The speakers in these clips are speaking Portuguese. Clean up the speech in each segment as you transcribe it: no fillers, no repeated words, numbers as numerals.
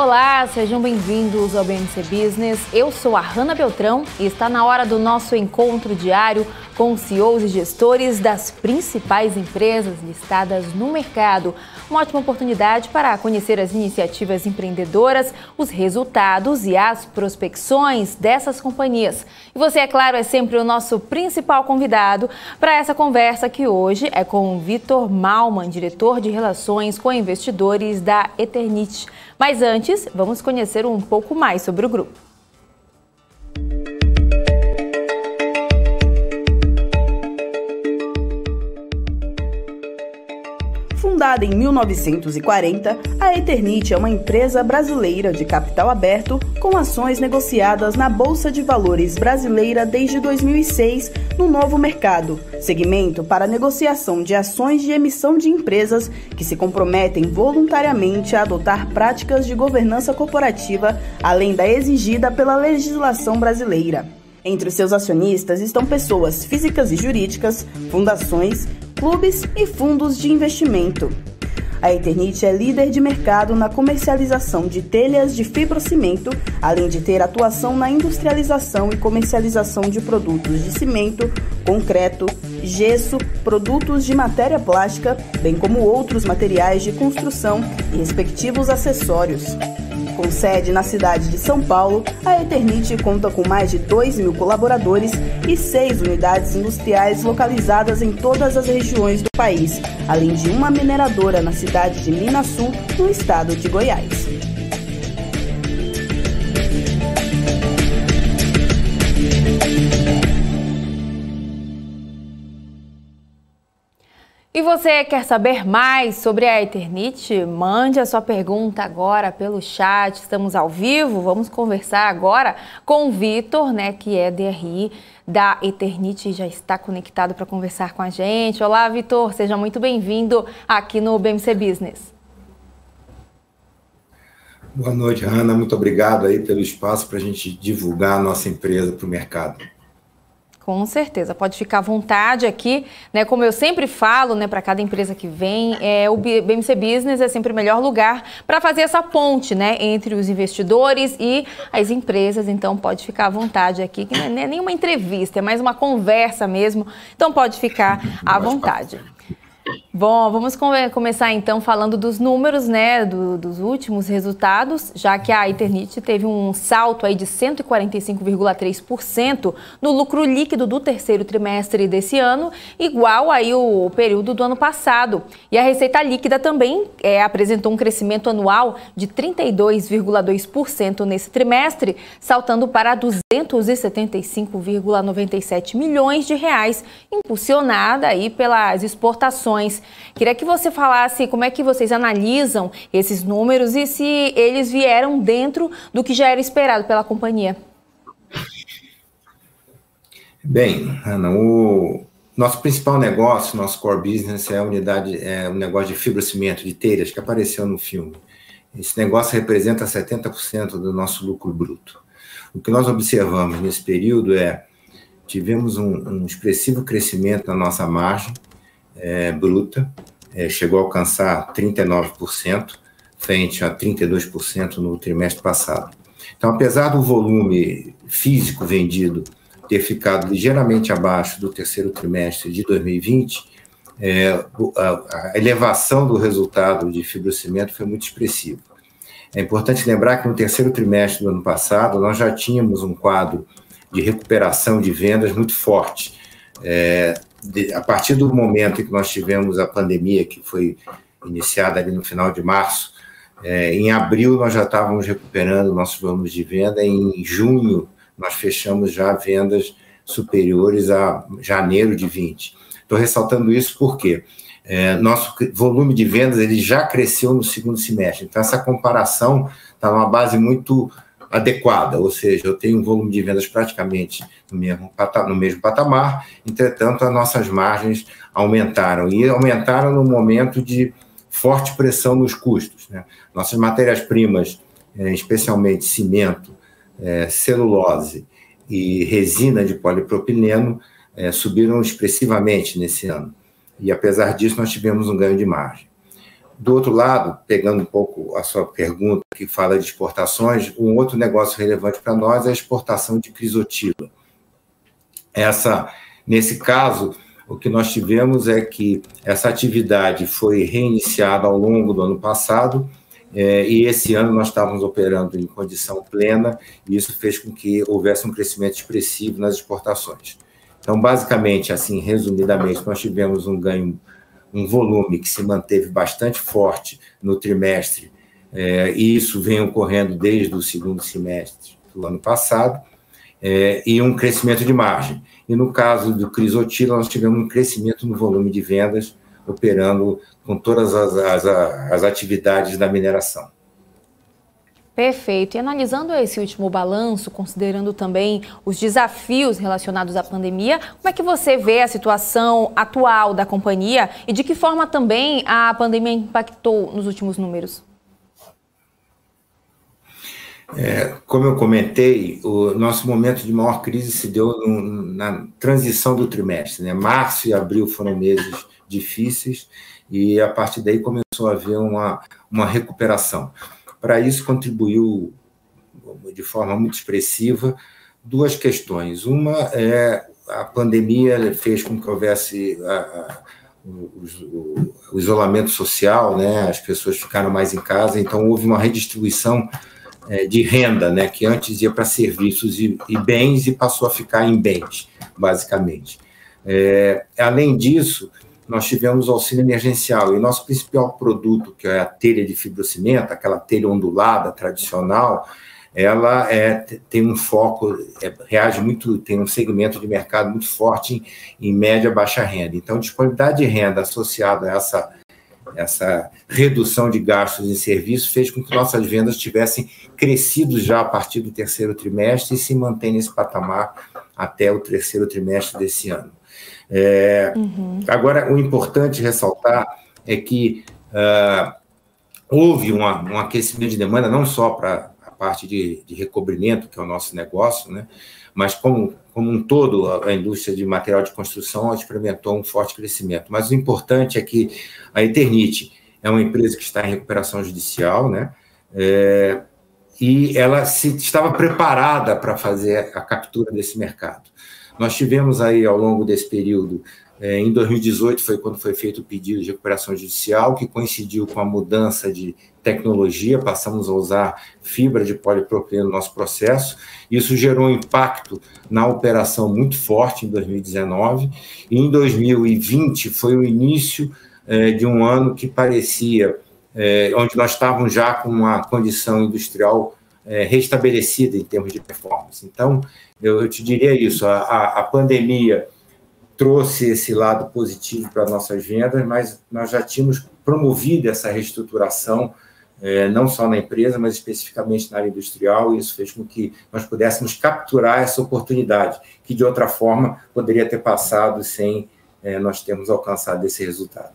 Olá, sejam bem-vindos ao BMC Business. Eu sou a Hanna Beltrão e está na hora do nosso encontro diário com CEOs e gestores das principais empresas listadas no mercado. Uma ótima oportunidade para conhecer as iniciativas empreendedoras, os resultados e as prospecções dessas companhias. E você, é claro, é sempre o nosso principal convidado para essa conversa, que hoje é com o Vitor Malman, diretor de Relações com Investidores da Eternit. Mas antes, vamos conhecer um pouco mais sobre o grupo. Fundada em 1940, a Eternit é uma empresa brasileira de capital aberto com ações negociadas na Bolsa de Valores brasileira desde 2006 no Novo Mercado, segmento para negociação de ações de emissão de empresas que se comprometem voluntariamente a adotar práticas de governança corporativa, além da exigida pela legislação brasileira. Entre os seus acionistas estão pessoas físicas e jurídicas, fundações, clubes e fundos de investimento. A Eternit é líder de mercado na comercialização de telhas de fibrocimento, além de ter atuação na industrialização e comercialização de produtos de cimento, concreto, gesso, produtos de matéria plástica, bem como outros materiais de construção e respectivos acessórios. Com sede na cidade de São Paulo, a Eternit conta com mais de 2.000 colaboradores e 6 unidades industriais localizadas em todas as regiões do país, além de uma mineradora na cidade de Minasul, no estado de Goiás. E você quer saber mais sobre a Eternit? Mande a sua pergunta agora pelo chat. Estamos ao vivo, vamos conversar agora com o Vitor, que é DRI da Eternit e já está conectado para conversar com a gente. Olá, Vitor, seja muito bem-vindo aqui no BMC Business. Boa noite, Hanna. Muito obrigado aí pelo espaço para a gente divulgar a nossa empresa para o mercado. Com certeza, pode ficar à vontade aqui, como eu sempre falo, para cada empresa que vem, o BMC Business é sempre o melhor lugar para fazer essa ponte, entre os investidores e as empresas. Então pode ficar à vontade aqui, que não é nenhuma entrevista, é mais uma conversa mesmo, então pode ficar à vontade. Bom, vamos começar então falando dos números, dos últimos resultados, já que a Eternit teve um salto aí de 145,3% no lucro líquido do terceiro trimestre desse ano, igual aí o período do ano passado. E a receita líquida também apresentou um crescimento anual de 32,2% nesse trimestre, saltando para 275,97 milhões de reais, impulsionada aí pelas exportações. Queria que você falasse como é que vocês analisam esses números e se eles vieram dentro do que já era esperado pela companhia. Bem, Ana, o nosso principal negócio, nosso core business é um negócio de fibrocimento, de telhas, que apareceu no filme. Esse negócio representa 70% do nosso lucro bruto. O que nós observamos nesse período tivemos um expressivo crescimento na nossa margem bruta, chegou a alcançar 39%, frente a 32% no trimestre passado. Então, apesar do volume físico vendido ter ficado ligeiramente abaixo do terceiro trimestre de 2020, a elevação do resultado de fibrocimento foi muito expressiva. É importante lembrar que no terceiro trimestre do ano passado, nós já tínhamos um quadro de recuperação de vendas muito forte. A partir do momento em que nós tivemos a pandemia, que foi iniciada ali no final de março, em abril nós já estávamos recuperando nossos volumes de venda, em junho nós fechamos já vendas superiores a janeiro de 20. Estou ressaltando isso porque nosso volume de vendas ele já cresceu no segundo semestre, então essa comparação está numa base muito adequada, ou seja, eu tenho um volume de vendas praticamente no mesmo patamar, entretanto, as nossas margens aumentaram, e aumentaram no momento de forte pressão nos custos. Nossas matérias-primas, especialmente cimento, celulose e resina de polipropileno, subiram expressivamente nesse ano, e apesar disso, nós tivemos um ganho de margem. do outro lado, pegando um pouco a sua pergunta, que fala de exportações, um outro negócio relevante para nós é a exportação de crisotila. Nesse caso, o que nós tivemos é que essa atividade foi reiniciada ao longo do ano passado, e esse ano nós estávamos operando em condição plena, e isso fez com que houvesse um crescimento expressivo nas exportações. Então, basicamente, assim, resumidamente, nós tivemos um ganho, um volume que se manteve bastante forte no trimestre, e isso vem ocorrendo desde o segundo semestre do ano passado, e um crescimento de margem. E no caso do crisotila, nós tivemos um crescimento no volume de vendas, operando com todas as atividades da mineração. Perfeito. E analisando esse último balanço, considerando também os desafios relacionados à pandemia, como é que você vê a situação atual da companhia e de que forma também a pandemia impactou nos últimos números? Como eu comentei, o nosso momento de maior crise se deu na transição do trimestre, né? Março e abril foram meses difíceis e, a partir daí, começou a haver uma recuperação. Para isso, contribuiu de forma muito expressiva duas questões. Uma é a pandemia fez com que houvesse o isolamento social, né? As pessoas ficaram mais em casa, então houve uma redistribuição de renda, né, que antes ia para serviços e bens e passou a ficar em bens, basicamente. Além disso, nós tivemos auxílio emergencial, e nosso principal produto, que é a telha de fibrocimento, aquela telha ondulada tradicional, ela tem um foco, reage muito, tem um segmento de mercado muito forte em média e baixa renda. Então, disponibilidade de renda associada a essa redução de gastos em serviços fez com que nossas vendas tivessem crescido já a partir do terceiro trimestre e se mantém nesse patamar até o terceiro trimestre desse ano. Agora, o importante ressaltar é que houve um aquecimento de demanda não só para a parte de recobrimento, que é o nosso negócio, né, mas como um todo, a indústria de material de construção experimentou um forte crescimento. Mas o importante é que a Eternit é uma empresa que está em recuperação judicial, né? E ela estava preparada para fazer a captura desse mercado. Nós tivemos aí, ao longo desse período, em 2018 foi quando foi feito o pedido de recuperação judicial, que coincidiu com a mudança de tecnologia, passamos a usar fibra de polipropileno no nosso processo. Isso gerou um impacto na operação muito forte em 2019, e em 2020 foi o início de um ano que parecia, onde nós estávamos já com uma condição industrial restabelecida em termos de performance. Então, eu te diria isso, a pandemia trouxe esse lado positivo para nossas vendas, mas nós já tínhamos promovido essa reestruturação, não só na empresa, mas especificamente na área industrial, e isso fez com que nós pudéssemos capturar essa oportunidade, que de outra forma poderia ter passado sem nós termos alcançado esse resultado.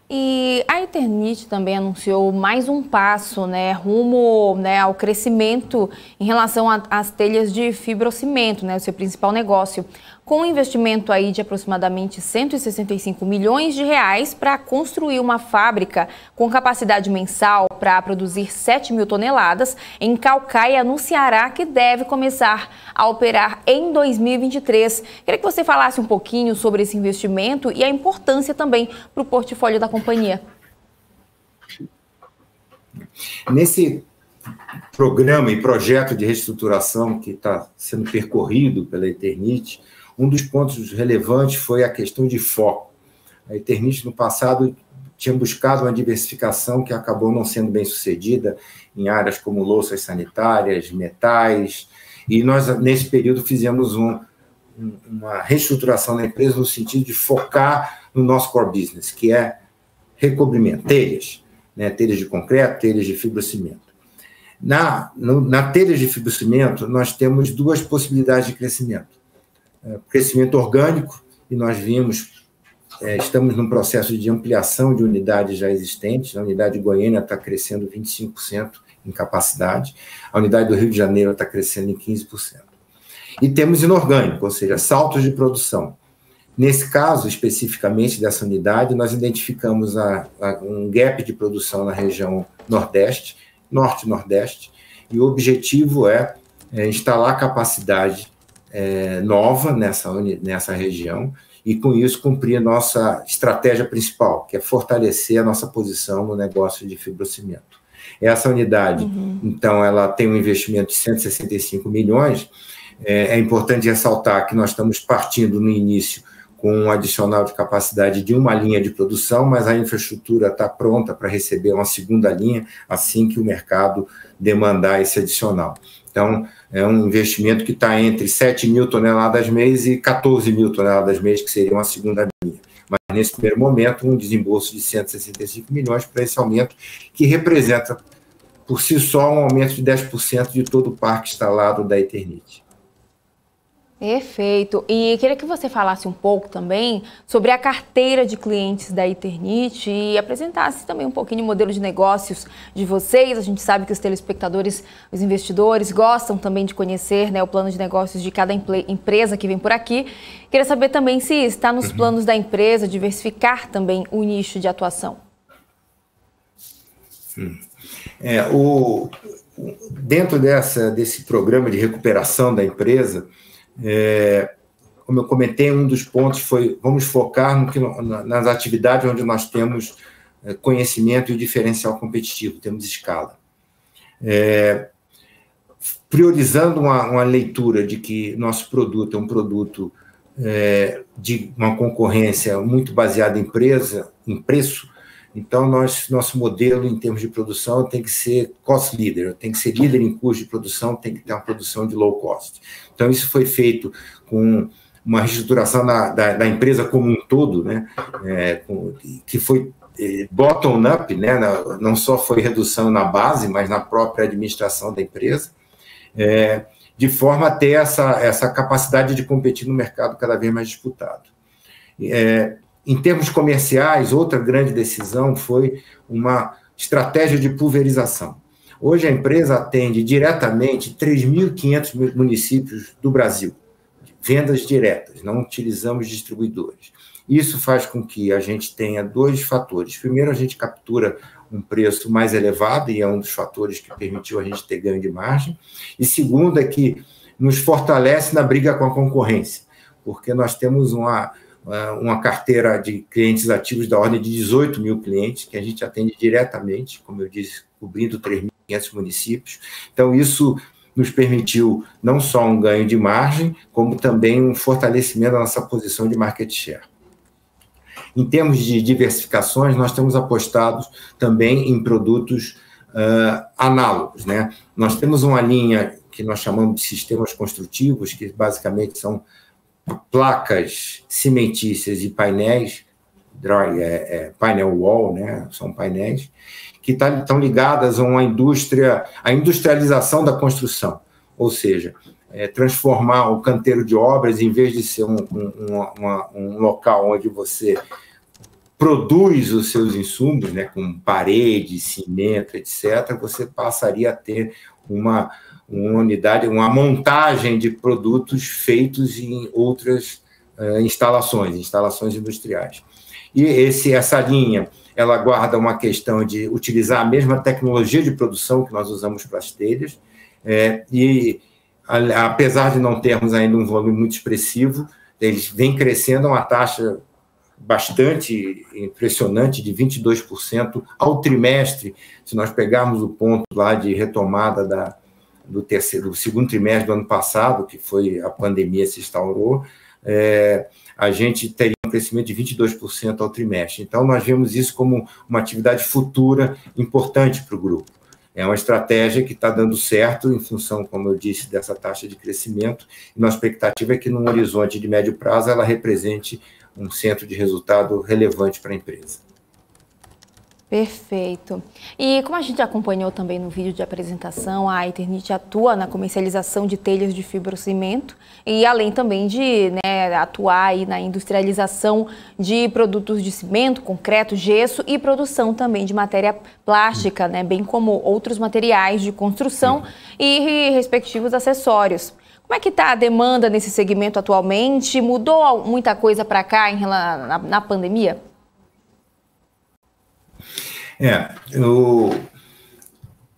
E a Eternit também anunciou mais um passo, né, rumo, né, ao crescimento em relação às telhas de fibrocimento, né, o seu principal negócio, com um investimento aí de aproximadamente 165 milhões de reais para construir uma fábrica com capacidade mensal para produzir 7 mil toneladas em Caucaia, no Ceará, que deve começar a operar em 2023. Queria que você falasse um pouquinho sobre esse investimento e a importância também para o portfólio da companhia. Nesse programa e projeto de reestruturação que está sendo percorrido pela Eternit, um dos pontos relevantes foi a questão de foco. A Eternit, no passado, tinha buscado uma diversificação que acabou não sendo bem sucedida em áreas como louças sanitárias, metais, e nós, nesse período, fizemos uma reestruturação da empresa no sentido de focar no nosso core business, que é recobrimento, telhas, né, telhas de concreto, telhas de fibrocimento. Na telha de fibrocimento, nós temos duas possibilidades de crescimento. Crescimento orgânico, e nós vimos, estamos num processo de ampliação de unidades já existentes. A unidade de Goiânia está crescendo 25% em capacidade, a unidade do Rio de Janeiro está crescendo em 15%. E temos inorgânico, ou seja, saltos de produção. Nesse caso, especificamente dessa unidade, nós identificamos um gap de produção na região Nordeste, Norte e Nordeste, e o objetivo é instalar capacidade nova nessa região e, com isso, cumprir a nossa estratégia principal, que é fortalecer a nossa posição no negócio de fibrocimento. Essa unidade, então, ela tem um investimento de 165 milhões. É importante ressaltar que nós estamos partindo no início com um adicional de capacidade de uma linha de produção, mas a infraestrutura está pronta para receber uma segunda linha assim que o mercado demandar esse adicional. Então, é um investimento que está entre 7 mil toneladas mês e 14 mil toneladas mês, que seria uma segunda linha. Mas, nesse primeiro momento, um desembolso de 165 milhões para esse aumento, que representa, por si só, um aumento de 10% de todo o parque instalado da Eternit. Perfeito. E queria que você falasse um pouco também sobre a carteira de clientes da Eternit e apresentasse também um pouquinho o modelo de negócios de vocês. A gente sabe que os telespectadores, os investidores gostam também de conhecer, né, o plano de negócios de cada empresa que vem por aqui. Queria saber também se está nos planos da empresa diversificar também o nicho de atuação. Dentro desse programa de recuperação da empresa, como eu comentei, um dos pontos foi: vamos focar nas atividades onde nós temos conhecimento e diferencial competitivo, temos escala. Priorizando uma leitura de que nosso produto é um produto de uma concorrência muito baseada em preço, então nosso modelo em termos de produção tem que ser cost leader, tem que ser líder em custo de produção, tem que ter uma produção de low cost. Então, isso foi feito com uma reestruturação da empresa como um todo, né, que foi bottom-up, né, não só foi redução na base, mas na própria administração da empresa, de forma a ter essa capacidade de competir no mercado cada vez mais disputado. Em termos comerciais, outra grande decisão foi uma estratégia de pulverização. Hoje a empresa atende diretamente 3.500 municípios do Brasil, vendas diretas, não utilizamos distribuidores. Isso faz com que a gente tenha dois fatores. Primeiro, a gente captura um preço mais elevado, e é um dos fatores que permitiu a gente ter ganho de margem. E segundo, é que nos fortalece na briga com a concorrência, porque nós temos uma carteira de clientes ativos da ordem de 18 mil clientes, que a gente atende diretamente, como eu disse, cobrindo 3.500 municípios. Então, isso nos permitiu não só um ganho de margem, como também um fortalecimento da nossa posição de market share. Em termos de diversificações, nós temos apostado também em produtos análogos, né? Nós temos uma linha que nós chamamos de sistemas construtivos, que basicamente são placas cimentícias e painéis, painel wall, né? São painéis que estão ligadas a a industrialização da construção, ou seja, transformar o canteiro de obras, em vez de ser um local onde você produz os seus insumos, né, com parede, cimento, etc., você passaria a ter uma unidade, uma montagem de produtos feitos em outras instalações industriais. E essa linha, ela guarda uma questão de utilizar a mesma tecnologia de produção que nós usamos para as telhas, e apesar de não termos ainda um volume muito expressivo, eles vêm crescendo a uma taxa bastante impressionante, de 22% ao trimestre. Se nós pegarmos o ponto lá de retomada do segundo trimestre do ano passado, que foi a pandemia se instaurou, a gente teria um crescimento de 22% ao trimestre. Então, nós vemos isso como uma atividade futura importante para o grupo. É uma estratégia que está dando certo em função, como eu disse, dessa taxa de crescimento, e nossa expectativa é que, num horizonte de médio prazo, ela represente um centro de resultado relevante para a empresa. Perfeito. E como a gente acompanhou também no vídeo de apresentação, a Eternit atua na comercialização de telhas de fibrocimento e além também de atuar aí na industrialização de produtos de cimento, concreto, gesso e produção também de matéria plástica, bem como outros materiais de construção e respectivos acessórios. Como é que está a demanda nesse segmento atualmente? Mudou muita coisa para cá na pandemia?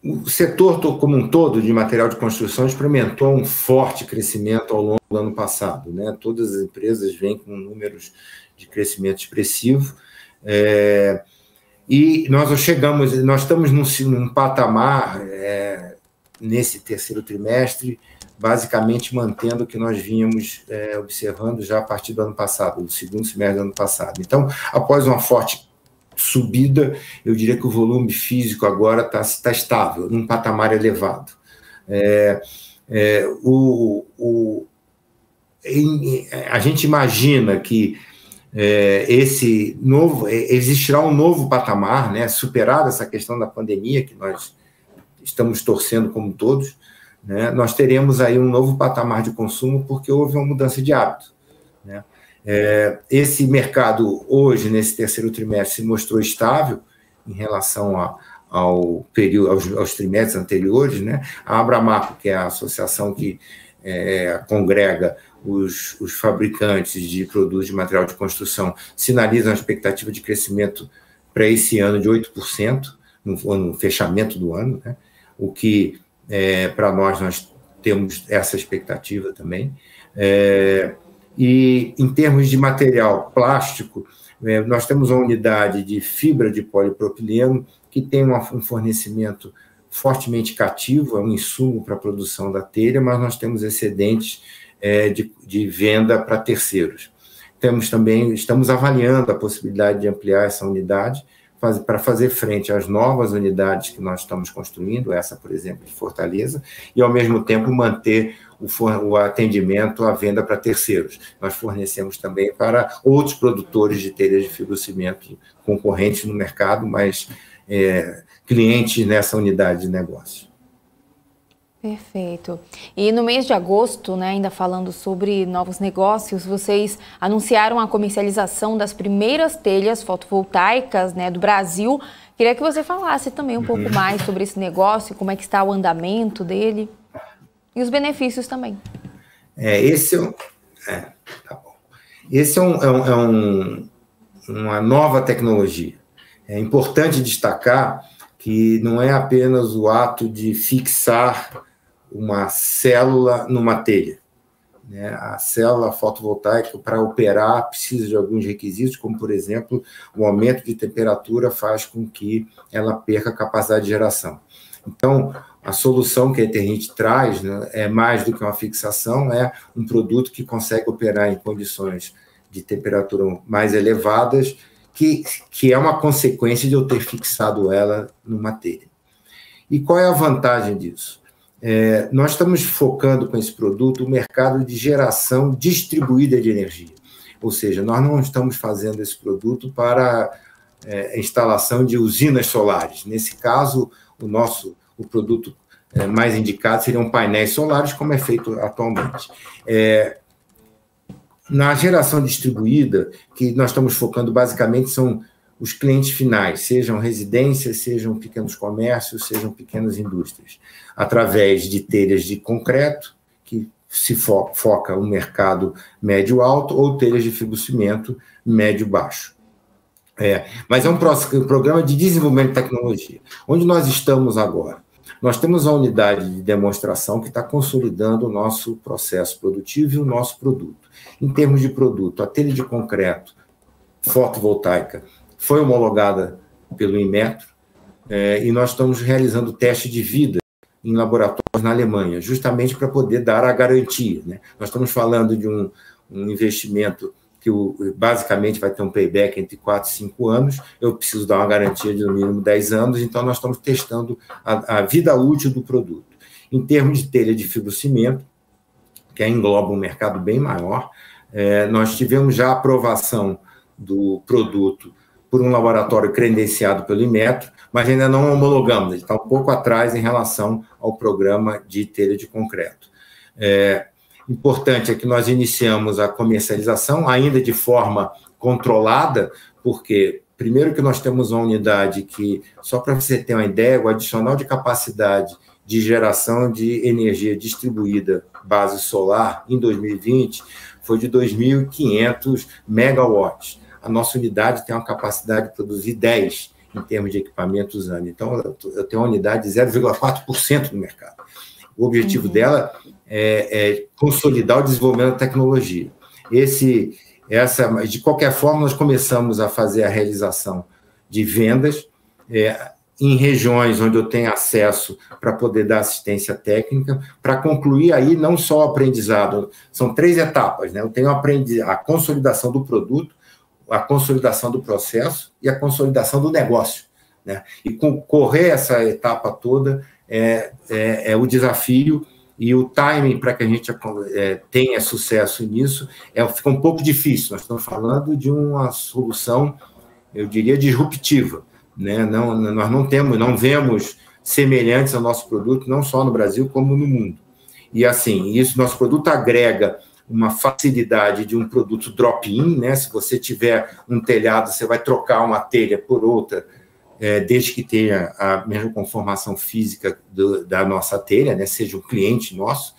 O setor como um todo de material de construção experimentou um forte crescimento ao longo do ano passado, né? Todas as empresas vêm com números de crescimento expressivo, e nós estamos num patamar, nesse terceiro trimestre, basicamente mantendo o que nós vínhamos observando já a partir do ano passado, do segundo semestre do ano passado. Então, após uma forte subida, eu diria que o volume físico agora está estável, num patamar elevado. A gente imagina que existirá um novo patamar, né, superada essa questão da pandemia, que nós estamos torcendo como todos, né, nós teremos aí um novo patamar de consumo, porque houve uma mudança de hábito, né? Esse mercado hoje, nesse terceiro trimestre, se mostrou estável em relação aos trimestres anteriores, né? A Abramaco, que é a associação que congrega os fabricantes de produtos de material de construção, sinaliza uma expectativa de crescimento para esse ano de 8%, no fechamento do ano, né? O que, para nós temos essa expectativa também. E, em termos de material plástico, nós temos uma unidade de fibra de polipropileno que tem um fornecimento fortemente cativo, é um insumo para a produção da telha, mas nós temos excedentes de venda para terceiros. Estamos avaliando a possibilidade de ampliar essa unidade para fazer frente às novas unidades que nós estamos construindo, essa, por exemplo, de Fortaleza, e, ao mesmo tempo, manter o atendimento à venda para terceiros. Nós fornecemos também para outros produtores de telhas de fibrocimento concorrentes no mercado, mas clientes nessa unidade de negócio. Perfeito. E no mês de agosto, né, ainda falando sobre novos negócios, vocês anunciaram a comercialização das primeiras telhas fotovoltaicas, né, do Brasil. Queria que você falasse também um pouco mais sobre esse negócio, como é que está o andamento dele e os benefícios também. Tá bom. Esse é uma nova tecnologia. É importante destacar que não é apenas o ato de fixar uma célula numa telha, né? A célula fotovoltaica, para operar, precisa de alguns requisitos, como, por exemplo, o aumento de temperatura faz com que ela perca a capacidade de geração. Então, a solução que a Eternit traz, né, é mais do que uma fixação, é um produto que consegue operar em condições de temperatura mais elevadas, que é uma consequência de eu ter fixado ela numa telha. E qual é a vantagem disso? Nós estamos focando com esse produto o mercado de geração distribuída de energia. Ou seja, nós não estamos fazendo esse produto para instalação de usinas solares. Nesse caso, o produto mais indicado seriam painéis solares, como é feito atualmente. Na geração distribuída, que nós estamos focando basicamente são os clientes finais, sejam residências, sejam pequenos comércios, sejam pequenas indústrias, através de telhas de concreto, que se foca no mercado médio-alto, ou telhas de fibrocimento médio-baixo. Mas é um programa de desenvolvimento de tecnologia. Onde nós estamos agora? Nós temos a unidade de demonstração que está consolidando o nosso processo produtivo e o nosso produto. Em termos de produto, a telha de concreto fotovoltaica foi homologada pelo Inmetro, e nós estamos realizando teste de vida em laboratórios na Alemanha, justamente para poder dar a garantia, né? Nós estamos falando de um investimento que basicamente vai ter um payback entre 4 e 5 anos, eu preciso dar uma garantia de no mínimo 10 anos, então nós estamos testando a vida útil do produto. Em termos de telha de fibrocimento, que engloba um mercado bem maior, nós tivemos já a aprovação do produto por um laboratório credenciado pelo Inmetro, mas ainda não homologamos, ele está um pouco atrás em relação ao programa de telha de concreto. Importante é que nós iniciamos a comercialização, ainda de forma controlada, porque, primeiro, que nós temos uma unidade que, só para você ter uma ideia, o adicional de capacidade de geração de energia distribuída base solar em 2020 foi de 2.500 megawatts. A nossa unidade tem uma capacidade de produzir 10 em termos de equipamentos ano. Então, eu tenho uma unidade de 0,4% no mercado. O objetivo dela é consolidar o desenvolvimento da tecnologia. De qualquer forma, nós começamos a fazer a realização de vendas em regiões onde eu tenho acesso para poder dar assistência técnica, para concluir aí não só o aprendizado, são 3 etapas, né? Eu tenho a consolidação do produto, a consolidação do processo e a consolidação do negócio, né? E correr essa etapa toda é o desafio, e o timing para que a gente tenha sucesso nisso fica um pouco difícil. Nós estamos falando de uma solução, eu diria, disruptiva, né? Nós não vemos semelhantes ao nosso produto, não só no Brasil, como no mundo. E, assim, nosso produto agrega uma facilidade de um produto drop-in, né? Se você tiver um telhado, você vai trocar uma telha por outra, desde que tenha a mesma conformação física da nossa telha, né? Seja um cliente nosso.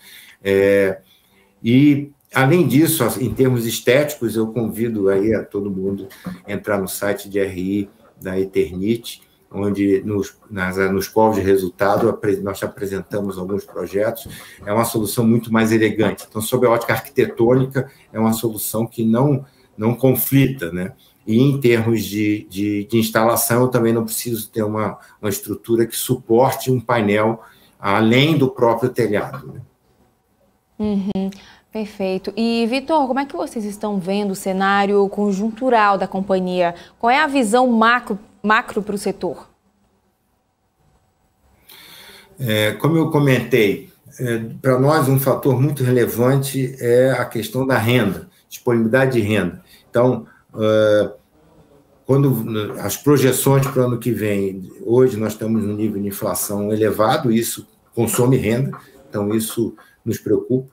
E, além disso, em termos estéticos, eu convido aí a todo mundo a entrar no site de RI da Eternit, onde nos povos de resultado nós apresentamos alguns projetos. É uma solução muito mais elegante. Então, sob a ótica arquitetônica, é uma solução que não conflita, né? E em termos de instalação, eu também não preciso ter uma estrutura que suporte um painel além do próprio telhado, né? Perfeito. E, Vitor, como é que vocês estão vendo o cenário conjuntural da companhia? Qual é a visão macro para o setor? Como eu comentei, para nós um fator muito relevante é a questão da renda, disponibilidade de renda. Então, quando as projeções para o ano que vem, hoje nós estamos num nível de inflação elevado, isso consome renda, então isso nos preocupa.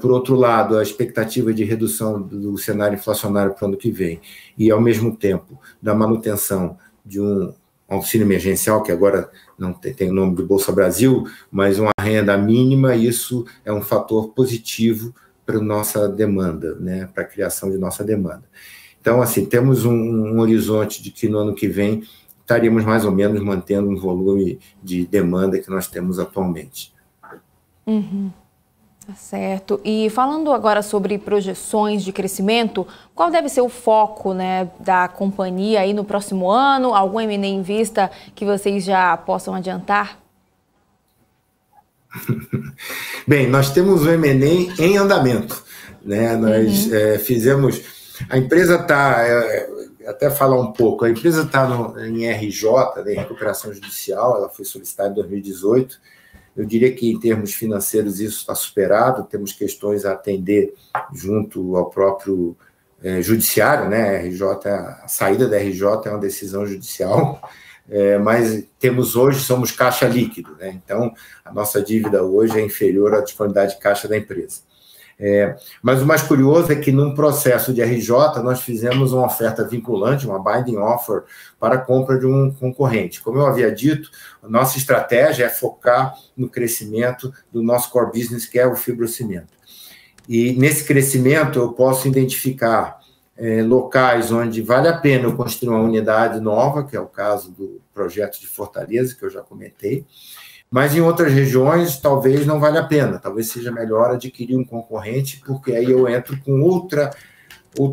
Por outro lado, a expectativa de redução do cenário inflacionário para o ano que vem e, ao mesmo tempo, da manutenção de um auxílio emergencial, que agora não tem o nome de Bolsa Brasil, mas uma renda mínima, isso é um fator positivo para a nossa demanda, né, para a criação de nossa demanda. Então, assim, temos um horizonte de que no ano que vem estaríamos mais ou menos mantendo um volume de demanda que nós temos atualmente. Tá certo. E falando agora sobre projeções de crescimento, qual deve ser o foco, né, da companhia aí no próximo ano? Algum M&A em vista que vocês já possam adiantar? Bem, nós temos o M&A em andamento, né? Nós fizemos... A empresa está... até falar um pouco, a empresa está em RJ, né, em recuperação judicial, ela foi solicitada em 2018. Eu diria que, em termos financeiros, isso está superado, temos questões a atender junto ao próprio judiciário, né? A saída da RJ é uma decisão judicial, mas somos caixa líquido, né? Então, a nossa dívida hoje é inferior à disponibilidade de caixa da empresa. Mas o mais curioso é que, num processo de RJ, nós fizemos uma oferta vinculante, uma binding offer, para a compra de um concorrente. Como eu havia dito, a nossa estratégia é focar no crescimento do nosso core business, que é o fibrocimento. E, nesse crescimento, eu posso identificar locais onde vale a pena eu construir uma unidade nova, que é o caso do projeto de Fortaleza, que eu já comentei, mas em outras regiões talvez não valha a pena, talvez seja melhor adquirir um concorrente, porque aí eu entro com outra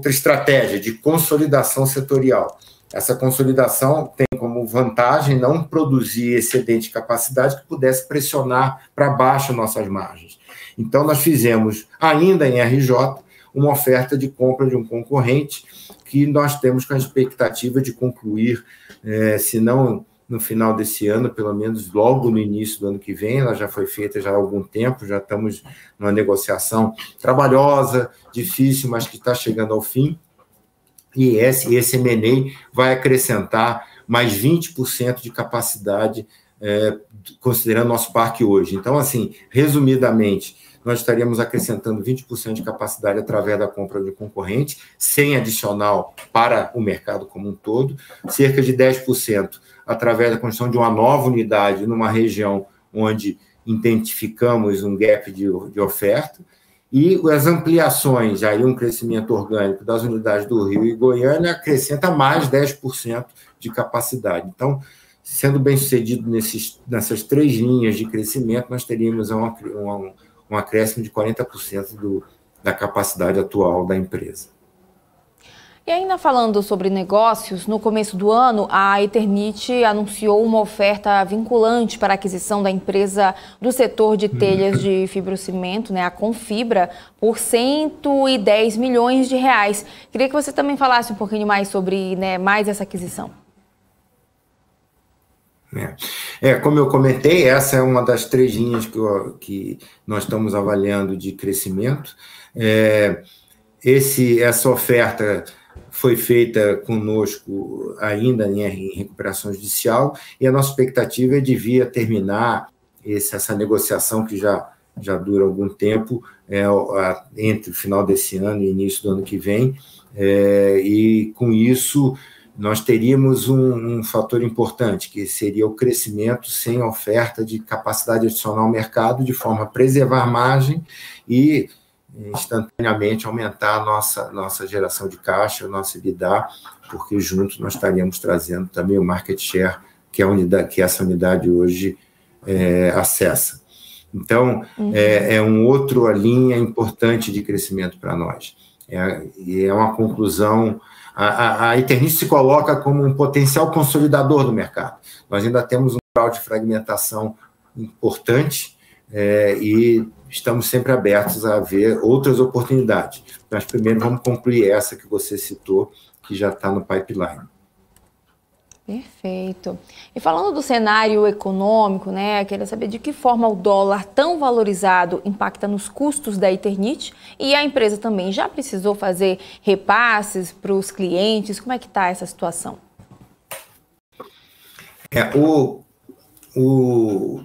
estratégia de consolidação setorial. Essa consolidação tem como vantagem não produzir excedente de capacidade que pudesse pressionar para baixo nossas margens. Então, nós fizemos, ainda em RJ, uma oferta de compra de um concorrente que nós temos com a expectativa de concluir, se não no final desse ano, pelo menos logo no início do ano que vem. Ela já foi feita já há algum tempo, já estamos numa negociação trabalhosa, difícil, mas que está chegando ao fim. E esse M&A vai acrescentar mais 20% de capacidade, considerando nosso parque hoje. Então, assim, resumidamente, nós estaríamos acrescentando 20% de capacidade através da compra de concorrente, sem adicional para o mercado como um todo, cerca de 10% através da construção de uma nova unidade numa região onde identificamos um gap de oferta, e as ampliações, aí um crescimento orgânico das unidades do Rio e Goiânia acrescenta mais 10% de capacidade. Então, sendo bem sucedido nessas 3 linhas de crescimento, nós teríamos um acréscimo de 40% da capacidade atual da empresa. E ainda falando sobre negócios, no começo do ano, a Eternit anunciou uma oferta vinculante para a aquisição da empresa do setor de telhas de fibrocimento, né, a Confibra, por 110 milhões de reais. Queria que você também falasse um pouquinho mais sobre, né, mais essa aquisição. Como eu comentei, essa é uma das 3 linhas que nós estamos avaliando de crescimento. Essa oferta foi feita conosco ainda em recuperação judicial, e a nossa expectativa é de vir a terminar essa negociação que já dura algum tempo, entre o final desse ano e início do ano que vem, e com isso nós teríamos um fator importante, que seria o crescimento sem oferta de capacidade adicional ao mercado, de forma a preservar margem e instantaneamente aumentar a nossa geração de caixa, a nossa EBITDA, porque juntos nós estaríamos trazendo também o market share que essa unidade hoje acessa. Então, é uma outra linha importante de crescimento para nós. E é uma conclusão. A Eternit se coloca como um potencial consolidador do mercado. Nós ainda temos um grau de fragmentação importante, e estamos sempre abertos a ver outras oportunidades. Mas primeiro vamos concluir essa que você citou, que já está no pipeline. Perfeito. E falando do cenário econômico, né, queria saber de que forma o dólar tão valorizado impacta nos custos da Eternit, e a empresa também já precisou fazer repasses para os clientes. Como é que está essa situação?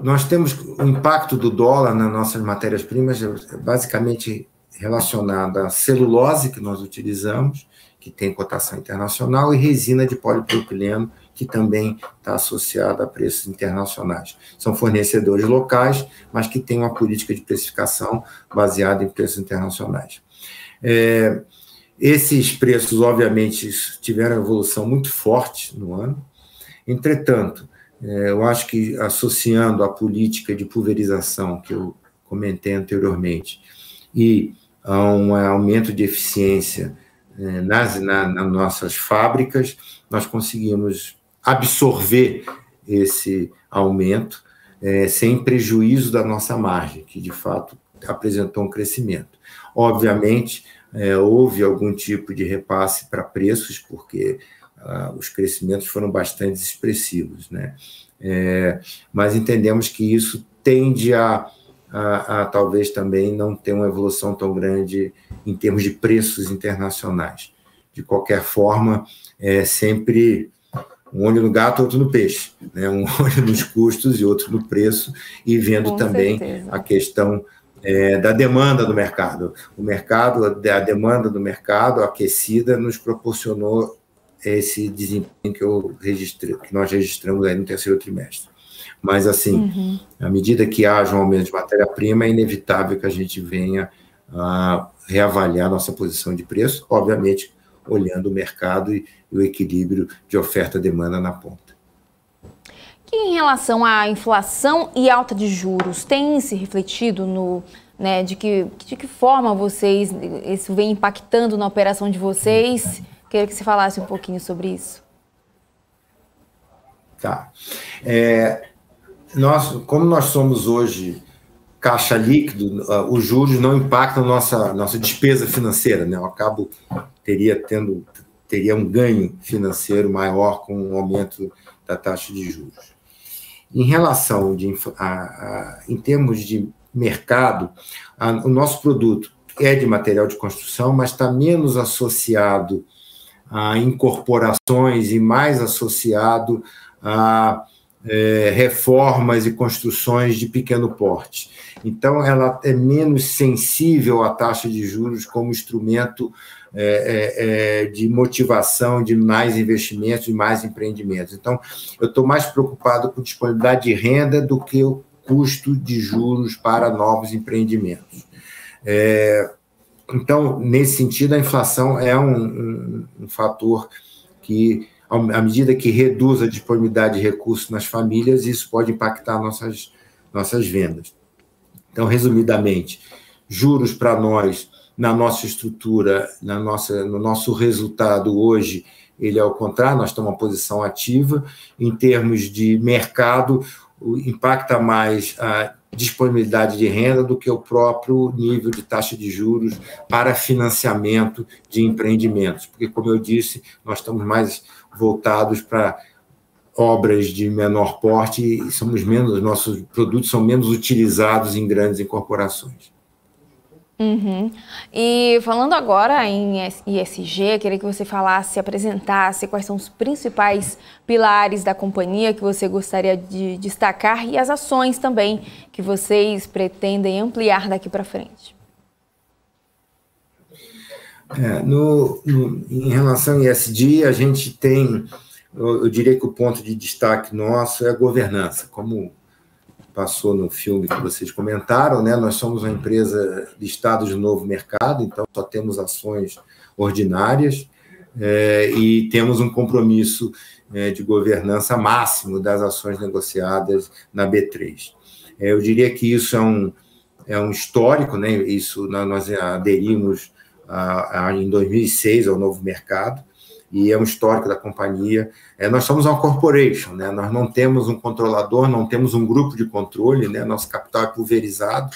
Nós temos o impacto do dólar nas nossas matérias-primas basicamente relacionado à celulose que nós utilizamos, que tem cotação internacional, e resina de polipropileno, que também está associada a preços internacionais. São fornecedores locais, mas que têm uma política de precificação baseada em preços internacionais. Esses preços, obviamente, tiveram evolução muito forte no ano. Entretanto, eu acho que, associando a política de pulverização que eu comentei anteriormente e a um aumento de eficiência nas nossas fábricas, nós conseguimos absorver esse aumento sem prejuízo da nossa margem, que de fato apresentou um crescimento. Obviamente, houve algum tipo de repasse para preços, porque os crescimentos foram bastante expressivos, né? Mas entendemos que isso tende a talvez também não ter uma evolução tão grande em termos de preços internacionais. De qualquer forma, sempre um olho no gato, outro no peixe, né? Um olho nos custos e outro no preço, e vendo com também certeza a questão da demanda do mercado. A demanda do mercado aquecida nos proporcionou esse desempenho que nós registramos aí no 3º trimestre. Mas, assim, à medida que haja um aumento de matéria-prima, é inevitável que a gente venha a reavaliar nossa posição de preço, obviamente, olhando o mercado e o equilíbrio de oferta-demanda na ponta. E em relação à inflação e alta de juros, tem se refletido de que forma isso vem impactando na operação de vocês? Queria que você falasse um pouquinho sobre isso. Tá. Como nós somos hoje caixa líquido, os juros não impactam nossa despesa financeira, né? Teria um ganho financeiro maior com o aumento da taxa de juros. Em relação em termos de mercado, o nosso produto é de material de construção, mas está menos associado a incorporações e mais associado a reformas e construções de pequeno porte. Então, ela é menos sensível à taxa de juros como instrumento de motivação de mais investimentos e mais empreendimentos. Então, eu estou mais preocupado com disponibilidade de renda do que custo de juros para novos empreendimentos. Então, nesse sentido, a inflação é um fator que, à medida que reduz a disponibilidade de recursos nas famílias, isso pode impactar nossas vendas. Então, resumidamente, juros para nós, na nossa estrutura, no nosso resultado hoje, ele é ao contrário, nós estamos em uma posição ativa. Em termos de mercado, impacta mais a disponibilidade de renda do que o próprio nível de taxa de juros para financiamento de empreendimentos, porque, como eu disse, nós estamos mais voltados para obras de menor porte e nossos produtos são menos utilizados em grandes incorporações. Uhum. E falando agora em ESG, queria que você apresentasse quais são os principais pilares da companhia que você gostaria de destacar e as ações também que vocês pretendem ampliar daqui para frente. Em relação ao ESG, a gente tem, eu diria que o ponto de destaque nosso é a governança, como passou no filme que vocês comentaram, né? Nós somos uma empresa listada de novo mercado, então só temos ações ordinárias e temos um compromisso de governança máximo das ações negociadas na B3. Eu diria que isso é um histórico, né? Isso nós aderimos em 2006 ao novo mercado, e é um histórico da companhia. Nós somos uma corporation, né? Nós não temos um controlador, não temos um grupo de controle, né? Nosso capital é pulverizado,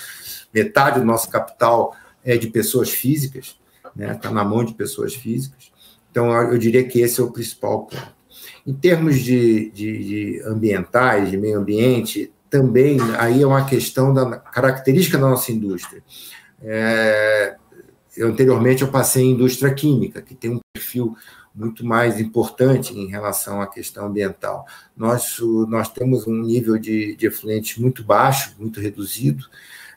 metade do nosso capital é de pessoas físicas, né? Está na mão de pessoas físicas. Então, eu diria que esse é o principal ponto. Em termos de ambientais, de meio ambiente, também aí é uma questão da característica da nossa indústria. Anteriormente, eu passei em indústria química, que tem um perfil muito mais importante em relação à questão ambiental. Nós temos um nível de efluentes muito baixo, muito reduzido,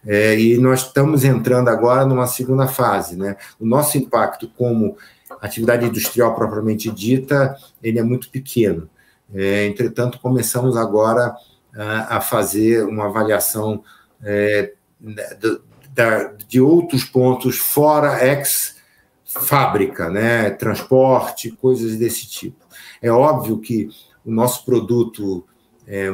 e nós estamos entrando agora numa segunda fase, né? O nosso impacto como atividade industrial propriamente dita, ele é muito pequeno. Entretanto, começamos agora a fazer uma avaliação de outros pontos fora ex-fábrica, né? Transporte, coisas desse tipo. É óbvio que o nosso produto,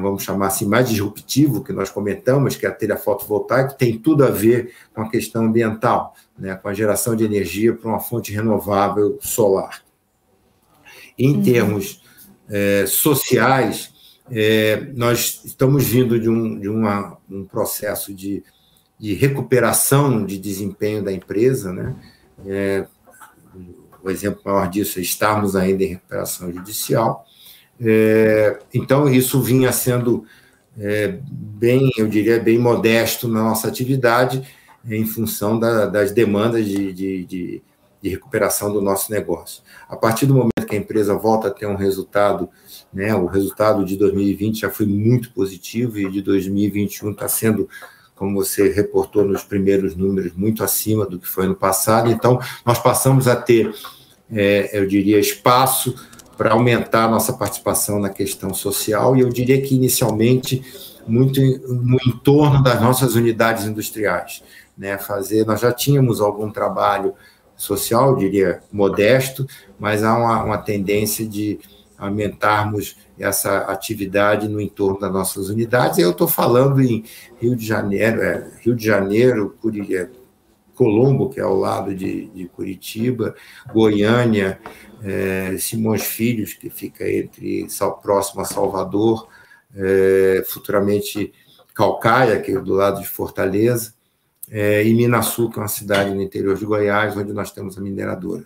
vamos chamar assim, mais disruptivo, que nós comentamos, que é a telha fotovoltaica, tem tudo a ver com a questão ambiental, né? Com a geração de energia para uma fonte renovável solar. Em termos sociais, nós estamos vindo de um processo de recuperação de desempenho da empresa, né? O exemplo maior disso é estarmos ainda em recuperação judicial. Então, isso vinha sendo eu diria, bem modesto na nossa atividade, em função das demandas de recuperação do nosso negócio. A partir do momento que a empresa volta a ter um resultado, né, o resultado de 2020 já foi muito positivo e de 2021 está sendo, como você reportou nos primeiros números, muito acima do que foi no passado. Então, nós passamos a ter, eu diria, espaço para aumentar a nossa participação na questão social, e eu diria que, inicialmente, muito no entorno das nossas unidades industriais, né? Nós já tínhamos algum trabalho social, eu diria, modesto, mas há uma tendência de aumentarmos essa atividade no entorno das nossas unidades. Eu estou falando em Rio de Janeiro, Colombo, que é ao lado de Curitiba, Goiânia, Simões Filhos, que fica próximo a Salvador, futuramente Caucaia, que é do lado de Fortaleza, e Minaçu, que é uma cidade no interior de Goiás, onde nós temos a mineradora.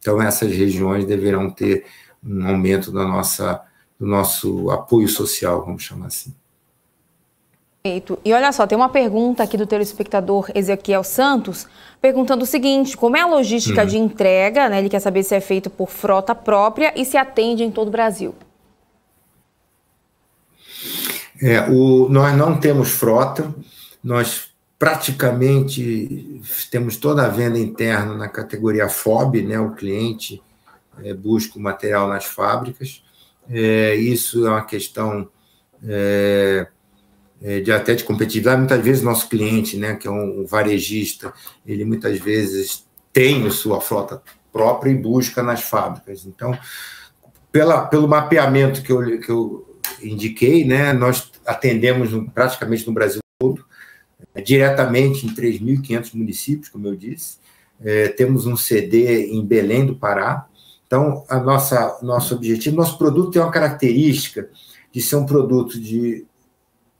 Então, essas regiões deverão ter um aumento do nosso apoio social, vamos chamar assim. E olha só, tem uma pergunta aqui do telespectador Ezequiel Santos, perguntando o seguinte: como é a logística de entrega, né? Ele quer saber se é feito por frota própria e se atende em todo o Brasil. Nós não temos frota, nós praticamente temos toda a venda interna na categoria FOB, né? O cliente busca o material nas fábricas. Isso é uma questão até de competitividade. Muitas vezes nosso cliente, né, que é um varejista, ele muitas vezes tem a sua frota própria e busca nas fábricas. Então, pelo mapeamento que eu indiquei, né, nós atendemos praticamente no Brasil todo, diretamente em 3.500 municípios, como eu disse. Temos um CD em Belém do Pará. Então, nosso objetivo, nosso produto tem uma característica de ser um produto de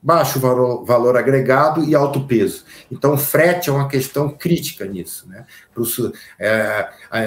baixo valor agregado e alto peso. Então, o frete é uma questão crítica nisso, né?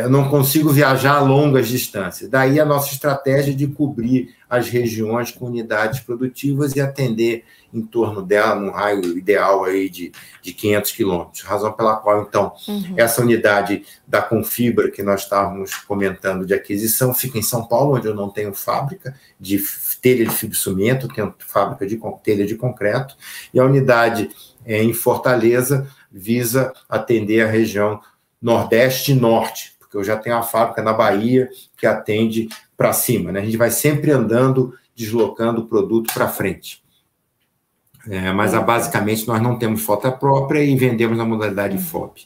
Eu não consigo viajar a longas distâncias. Daí a nossa estratégia de cobrir as regiões com unidades produtivas e atender em torno dela, num raio ideal aí de 500 quilômetros. Razão pela qual, então, essa unidade da Confibra, que nós estávamos comentando de aquisição, fica em São Paulo, onde eu não tenho fábrica de telha de fibrocimento, tenho fábrica de telha de concreto, e a unidade em Fortaleza visa atender a região Nordeste e Norte, porque eu já tenho a fábrica na Bahia que atende para cima, né? A gente vai sempre andando, deslocando o produto para frente. Mas basicamente nós não temos frota própria e vendemos na modalidade FOB.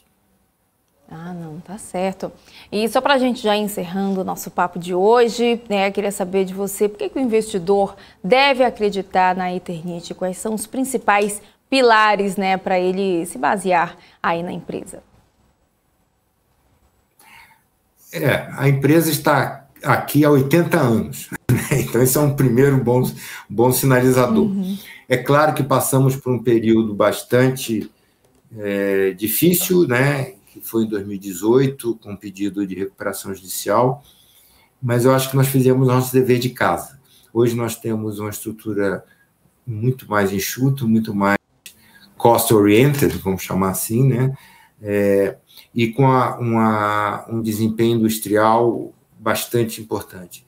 Ah, não, tá certo. E só para a gente já encerrando o nosso papo de hoje, né, eu queria saber de você, por que o investidor deve acreditar na Eternit? Quais são os principais pilares, né, para ele se basear aí na empresa? A empresa está aqui há 80 anos, né? Então esse é um primeiro bom sinalizador. É claro que passamos por um período bastante difícil, né, que foi em 2018, com pedido de recuperação judicial, mas eu acho que nós fizemos nosso dever de casa. Hoje nós temos uma estrutura muito mais enxuta, muito mais cost-oriented, vamos chamar assim, né, e com um desempenho industrial bastante importante.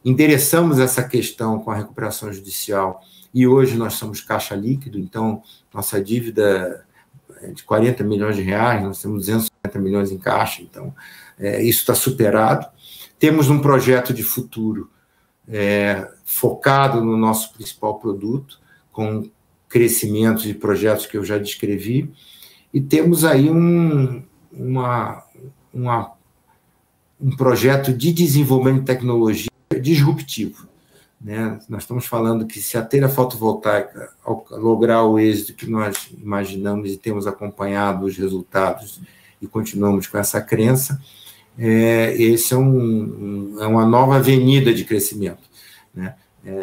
Endereçamos essa questão com a recuperação judicial e hoje nós somos caixa líquido, então nossa dívida é de 40 milhões de reais, nós temos 250 milhões em caixa, então isso está superado. Temos um projeto de futuro focado no nosso principal produto, com crescimentos e projetos que eu já descrevi, e temos aí um projeto de desenvolvimento de tecnologia disruptivo, né? Nós estamos falando que se a telha fotovoltaica lograr o êxito que nós imaginamos e temos acompanhado os resultados e continuamos com essa crença, esse é uma nova avenida de crescimento, né?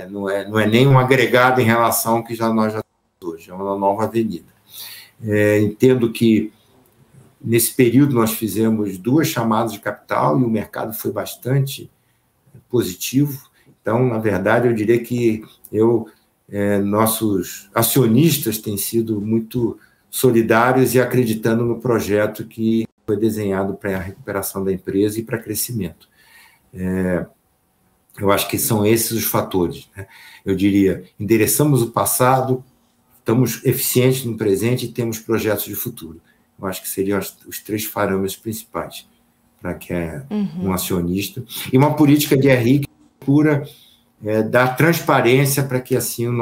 Não é nem um agregado em relação ao que nós já temos hoje, é uma nova avenida. Entendo que nesse período nós fizemos 2 chamadas de capital e o mercado foi bastante positivo. Então, na verdade, eu diria que nossos acionistas têm sido muito solidários e acreditando no projeto que foi desenhado para a recuperação da empresa e para crescimento. Eu acho que são esses os fatores, né? Eu diria, endereçamos o passado, estamos eficientes no presente e temos projetos de futuro. Eu acho que seriam os 3 parâmetros principais para que um acionista. E uma política de RI que procura dar transparência para que assim o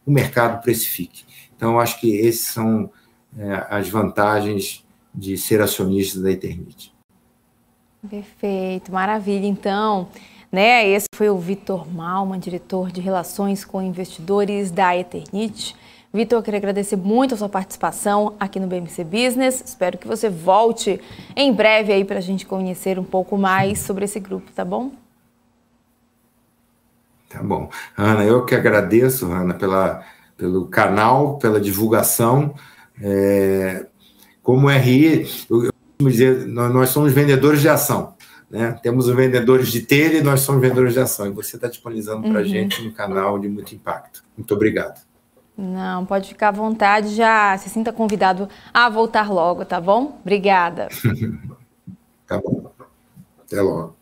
mercado precifique. Então, eu acho que esses são as vantagens de ser acionista da Eternit. Perfeito, maravilha. Então, né, esse foi o Vitor Malman, diretor de Relações com Investidores da Eternit. Vitor, eu queria agradecer muito a sua participação aqui no BMC Business. Espero que você volte em breve aí para a gente conhecer um pouco mais sobre esse grupo, tá bom? Tá bom. Ana, eu que agradeço, Ana, pelo canal, pela divulgação. Como RI, eu costumo dizer, nós somos vendedores de ação, né? Temos os vendedores de telha e nós somos vendedores de ação. E você está disponibilizando para a gente um canal de muito impacto. Muito obrigado. Não, pode ficar à vontade, já se sinta convidado a voltar logo, tá bom? Obrigada. Tá bom. Até logo.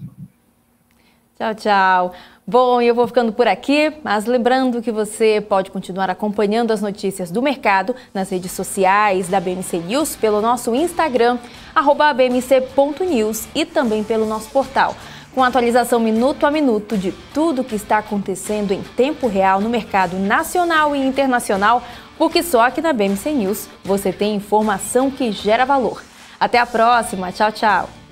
Tchau, tchau. Bom, eu vou ficando por aqui, mas lembrando que você pode continuar acompanhando as notícias do mercado nas redes sociais da BMC News, pelo nosso Instagram, @bmc.news, e também pelo nosso portal. com atualização minuto a minuto de tudo que está acontecendo em tempo real no mercado nacional e internacional, porque só aqui na BMC News você tem informação que gera valor. Até a próxima, tchau, tchau!